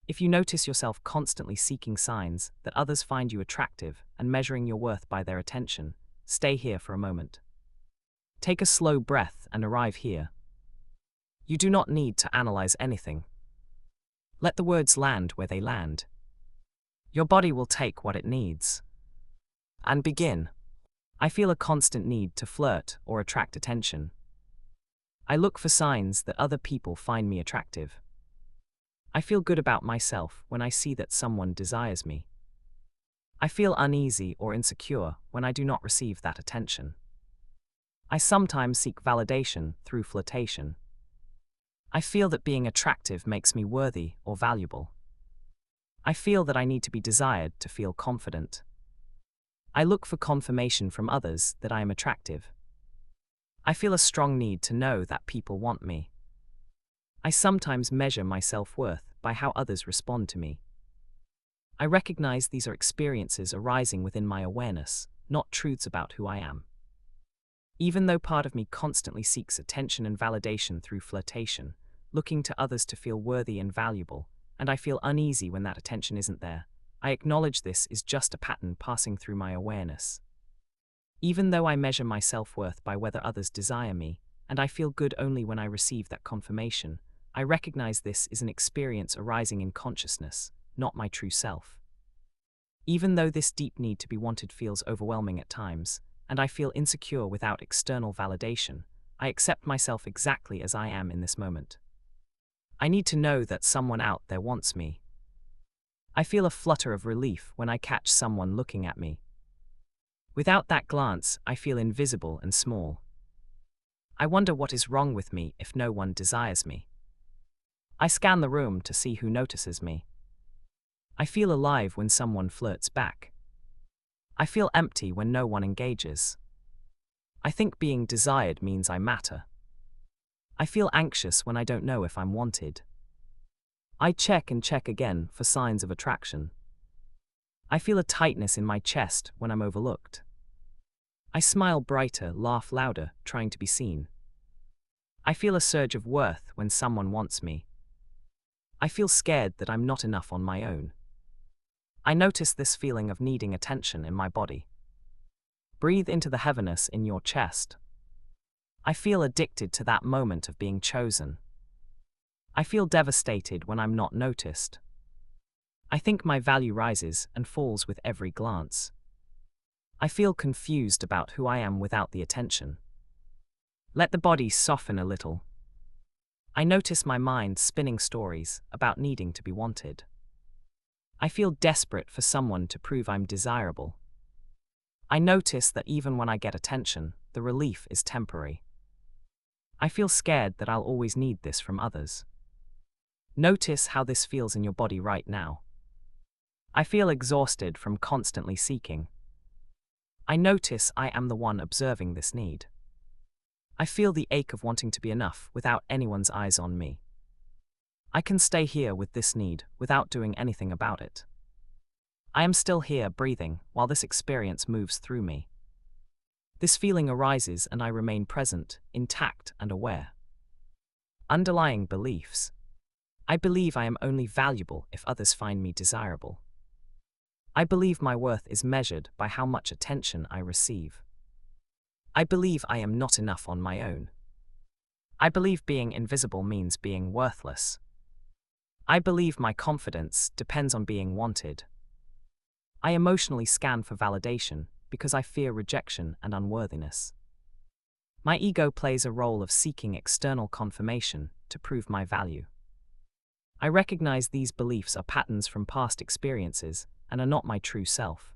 If you notice yourself constantly seeking signs that others find you attractive and measuring your worth by their attention, stay here for a moment. Take a slow breath and arrive here. You do not need to analyze anything. Let the words land where they land. Your body will take what it needs. And begin. I feel a constant need to flirt or attract attention. I look for signs that other people find me attractive. I feel good about myself when I see that someone desires me. I feel uneasy or insecure when I do not receive that attention. I sometimes seek validation through flirtation. I feel that being attractive makes me worthy or valuable. I feel that I need to be desired to feel confident. I look for confirmation from others that I am attractive. I feel a strong need to know that people want me. I sometimes measure my self-worth by how others respond to me. I recognize these are experiences arising within my awareness, not truths about who I am. Even though part of me constantly seeks attention and validation through flirtation, looking to others to feel worthy and valuable, and I feel uneasy when that attention isn't there, I acknowledge this is just a pattern passing through my awareness. Even though I measure my self-worth by whether others desire me, and I feel good only when I receive that confirmation, I recognize this is an experience arising in consciousness, not my true self. Even though this deep need to be wanted feels overwhelming at times, and I feel insecure without external validation, I accept myself exactly as I am in this moment. I need to know that someone out there wants me. I feel a flutter of relief when I catch someone looking at me. Without that glance, I feel invisible and small. I wonder what is wrong with me if no one desires me. I scan the room to see who notices me. I feel alive when someone flirts back. I feel empty when no one engages. I think being desired means I matter. I feel anxious when I don't know if I'm wanted. I check and check again for signs of attraction. I feel a tightness in my chest when I'm overlooked. I smile brighter, laugh louder, trying to be seen. I feel a surge of worth when someone wants me. I feel scared that I'm not enough on my own. I notice this feeling of needing attention in my body. Breathe into the heaviness in your chest. I feel addicted to that moment of being chosen. I feel devastated when I'm not noticed. I think my value rises and falls with every glance. I feel confused about who I am without the attention. Let the body soften a little. I notice my mind spinning stories about needing to be wanted. I feel desperate for someone to prove I'm desirable. I notice that even when I get attention, the relief is temporary. I feel scared that I'll always need this from others. Notice how this feels in your body right now. I feel exhausted from constantly seeking. I notice I am the one observing this need. I feel the ache of wanting to be enough without anyone's eyes on me. I can stay here with this need without doing anything about it. I am still here breathing while this experience moves through me. This feeling arises and I remain present, intact and aware. Underlying beliefs. I believe I am only valuable if others find me desirable. I believe my worth is measured by how much attention I receive. I believe I am not enough on my own. I believe being invisible means being worthless. I believe my confidence depends on being wanted. I emotionally scan for validation because I fear rejection and unworthiness. My ego plays a role of seeking external confirmation to prove my value. I recognize these beliefs are patterns from past experiences and are not my true self.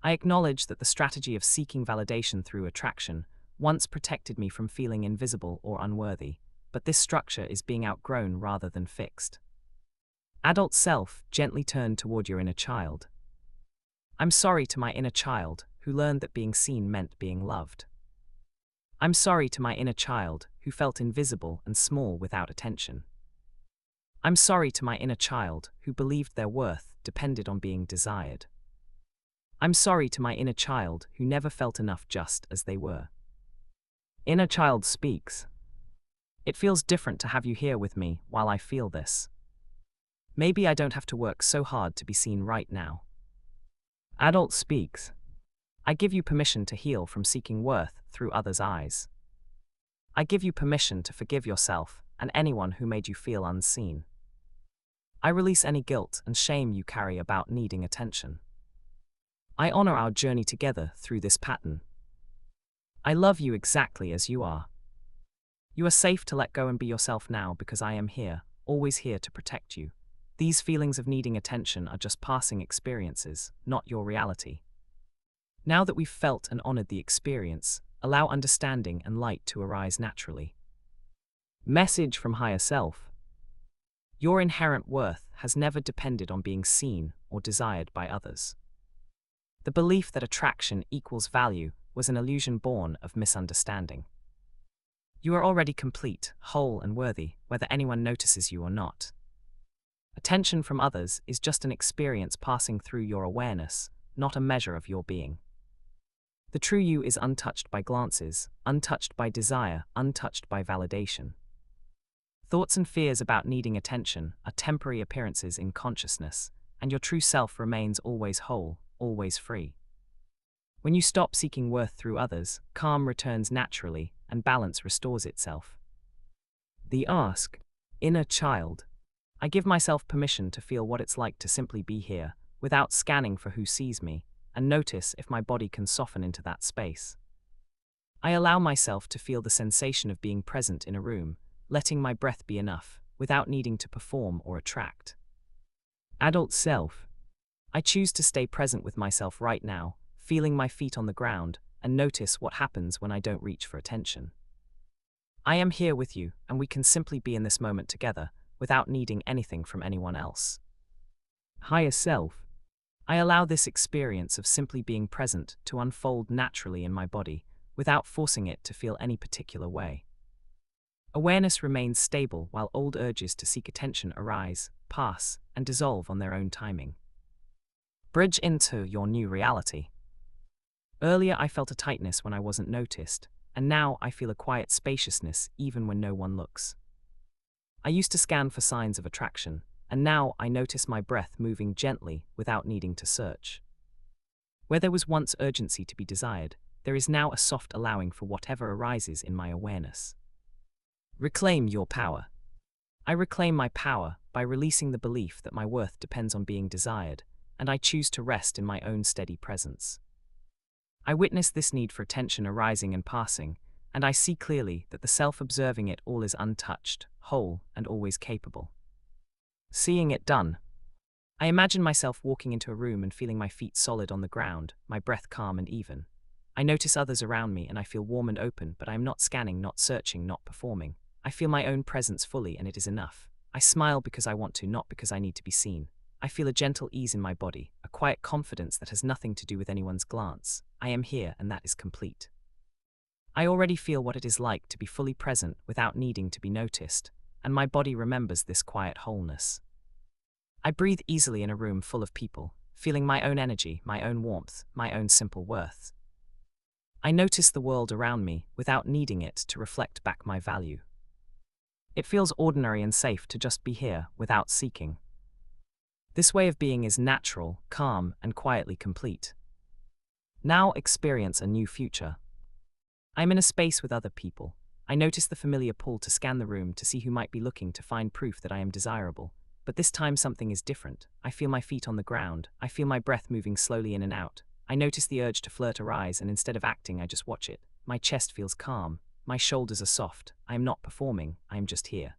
I acknowledge that the strategy of seeking validation through attraction once protected me from feeling invisible or unworthy, but this structure is being outgrown rather than fixed. Adult self, gently turn toward your inner child. I'm sorry to my inner child who learned that being seen meant being loved. I'm sorry to my inner child who felt invisible and small without attention. I'm sorry to my inner child who believed their worth depended on being desired. I'm sorry to my inner child who never felt enough just as they were. Inner child speaks. It feels different to have you here with me while I feel this. Maybe I don't have to work so hard to be seen right now. Adult speaks. I give you permission to heal from seeking worth through others' eyes. I give you permission to forgive yourself and anyone who made you feel unseen. I release any guilt and shame you carry about needing attention. I honor our journey together through this pattern. I love you exactly as you are. You are safe to let go and be yourself now because I am here, always here to protect you. These feelings of needing attention are just passing experiences, not your reality. Now that we've felt and honored the experience, allow understanding and light to arise naturally. Message from Higher Self. Your inherent worth has never depended on being seen or desired by others. The belief that attraction equals value was an illusion born of misunderstanding. You are already complete, whole, and worthy, whether anyone notices you or not. Attention from others is just an experience passing through your awareness, not a measure of your being. The true you is untouched by glances, untouched by desire, untouched by validation. Thoughts and fears about needing attention are temporary appearances in consciousness, and your true self remains always whole, always free. When you stop seeking worth through others, calm returns naturally and balance restores itself. The ask, inner child. I give myself permission to feel what it's like to simply be here, without scanning for who sees me, and notice if my body can soften into that space. I allow myself to feel the sensation of being present in a room, letting my breath be enough, without needing to perform or attract. Adult self. I choose to stay present with myself right now, feeling my feet on the ground, and notice what happens when I don't reach for attention. I am here with you, and we can simply be in this moment together, without needing anything from anyone else. Higher self. I allow this experience of simply being present to unfold naturally in my body, without forcing it to feel any particular way. Awareness remains stable while old urges to seek attention arise, pass, and dissolve on their own timing. Bridge into your new reality. Earlier I felt a tightness when I wasn't noticed, and now I feel a quiet spaciousness even when no one looks. I used to scan for signs of attraction, and now I notice my breath moving gently without needing to search. Where there was once urgency to be desired, there is now a soft allowing for whatever arises in my awareness. Reclaim your power. I reclaim my power by releasing the belief that my worth depends on being desired, and I choose to rest in my own steady presence. I witness this need for attention arising and passing, and I see clearly that the self observing it all is untouched, whole, and always capable. Seeing it done. I imagine myself walking into a room and feeling my feet solid on the ground, my breath calm and even. I notice others around me and I feel warm and open, but I am not scanning, not searching, not performing. I feel my own presence fully and it is enough. I smile because I want to, not because I need to be seen. I feel a gentle ease in my body, a quiet confidence that has nothing to do with anyone's glance. I am here and that is complete. I already feel what it is like to be fully present without needing to be noticed, and my body remembers this quiet wholeness. I breathe easily in a room full of people, feeling my own energy, my own warmth, my own simple worth. I notice the world around me without needing it to reflect back my value. It feels ordinary and safe to just be here without seeking. This way of being is natural, calm, and quietly complete. Now experience a new future. I'm in a space with other people. I notice the familiar pull to scan the room to see who might be looking to find proof that I am desirable. But this time something is different. I feel my feet on the ground. I feel my breath moving slowly in and out. I notice the urge to flirt arise, and instead of acting, I just watch it. My chest feels calm. My shoulders are soft. I am not performing. I am just here.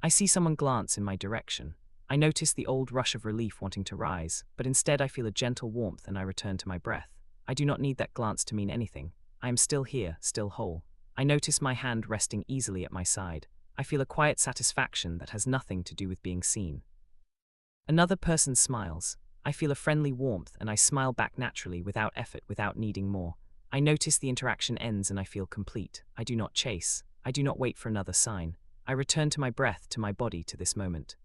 I see someone glance in my direction. I notice the old rush of relief wanting to rise, but instead I feel a gentle warmth and I return to my breath. I do not need that glance to mean anything. I am still here, still whole. I notice my hand resting easily at my side. I feel a quiet satisfaction that has nothing to do with being seen. Another person smiles. I feel a friendly warmth and I smile back naturally without effort, without needing more. I notice the interaction ends and I feel complete. I do not chase. I do not wait for another sign. I return to my breath, to my body, to this moment.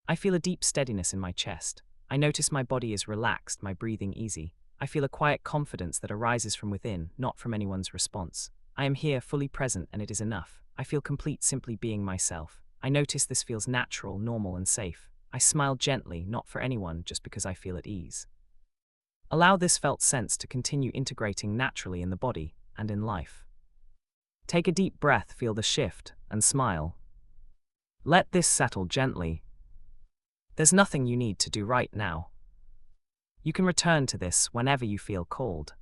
I feel a deep steadiness in my chest. I notice my body is relaxed, my breathing easy. I feel a quiet confidence that arises from within, not from anyone's response. I am here, fully present, and it is enough. I feel complete simply being myself. I notice this feels natural, normal, and safe. I smile gently, not for anyone, just because I feel at ease. Allow this felt sense to continue integrating naturally in the body and in life. Take a deep breath, feel the shift, and smile. Let this settle gently. There's nothing you need to do right now. You can return to this whenever you feel called.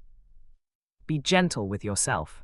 Be gentle with yourself.